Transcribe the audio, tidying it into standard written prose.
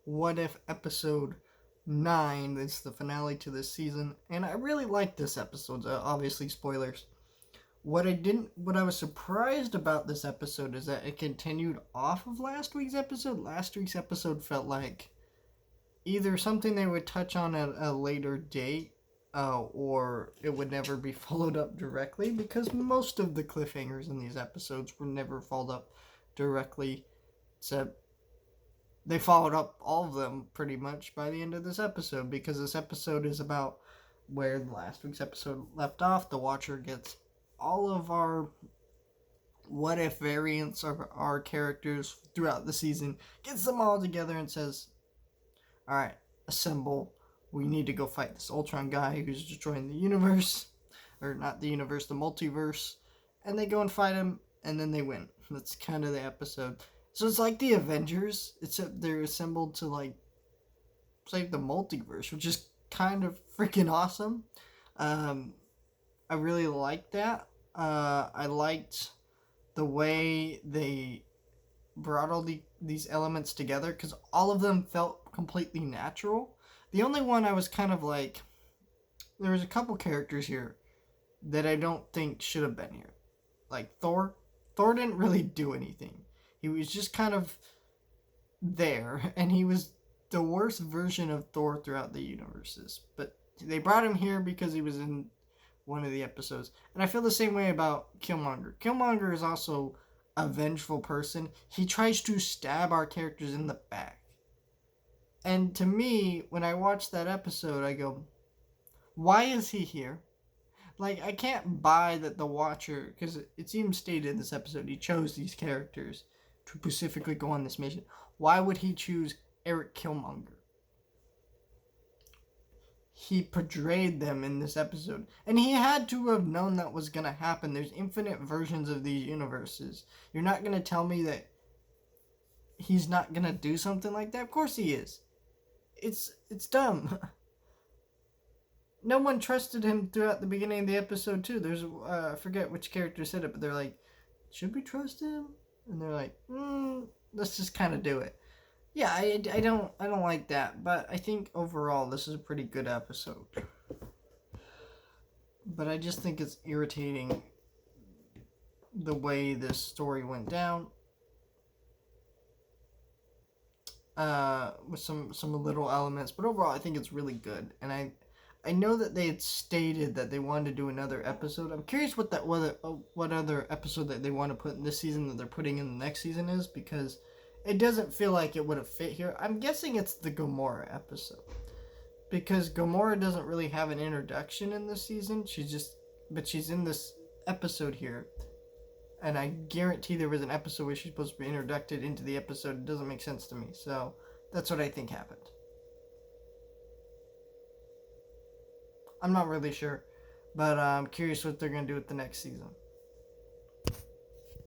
What If episode 9. It's the finale to this season, and I really like this episode. Obviously, spoilers. What I was surprised about this episode is that it continued off of last week's episode. Last week's episode felt like either something they would touch on at a later date, or it would never be followed up directly, because most of the cliffhangers in these episodes were never followed up directly, except they followed up all of them pretty much by the end of this episode, because this episode is about where last week's episode left off. The Watcher gets all of our what if variants of our characters throughout the season, gets them all together and says, alright, assemble. We need to go fight this Ultron guy who's destroying the universe. Or not the universe, the multiverse. And they go and fight him, and then they win. That's kind of the episode. So it's like the Avengers, except they're assembled to, like, save the multiverse, which is kind of freaking awesome. I really liked that. I liked the way they brought all these elements together, because all of them felt completely natural. The only one I was kind of like, there was a couple characters here that I don't think should have been here. Like Thor. Thor didn't really do anything. He was just kind of there, and he was the worst version of Thor throughout the universes. But they brought him here because he was in one of the episodes. And I feel the same way about Killmonger. Killmonger is also a vengeful person. He tries to stab our characters in the back. And to me, when I watch that episode, I go, why is he here? Like, I can't buy that the Watcher, because it's even stated in this episode, he chose these characters to specifically go on this mission. Why would he choose Eric Killmonger? He portrayed them in this episode, and he had to have known that was going to happen. There's infinite versions of these universes. You're not going to tell me that he's not going to do something like that? Of course he is. It's dumb. No one trusted him throughout the beginning of the episode too. There's I forget which character said it, but they're like, should we trust him? And they're like, let's just kind of do it. Yeah, I don't like that, but I think overall this is a pretty good episode. But I just think it's irritating the way this story went down. With some little elements, but overall I think it's really good. And I know that they had stated that they wanted to do another episode. I'm curious what other episode that they want to put in this season that they're putting in the next season is, because it doesn't feel like it would have fit here. I'm guessing it's the Gamora episode, because Gamora doesn't really have an introduction in this season. But she's in this episode here, and I guarantee there was an episode where she's supposed to be introduced into the episode. It doesn't make sense to me, so that's what I think happened. I'm not really sure, but I'm curious what they're going to do with the next season.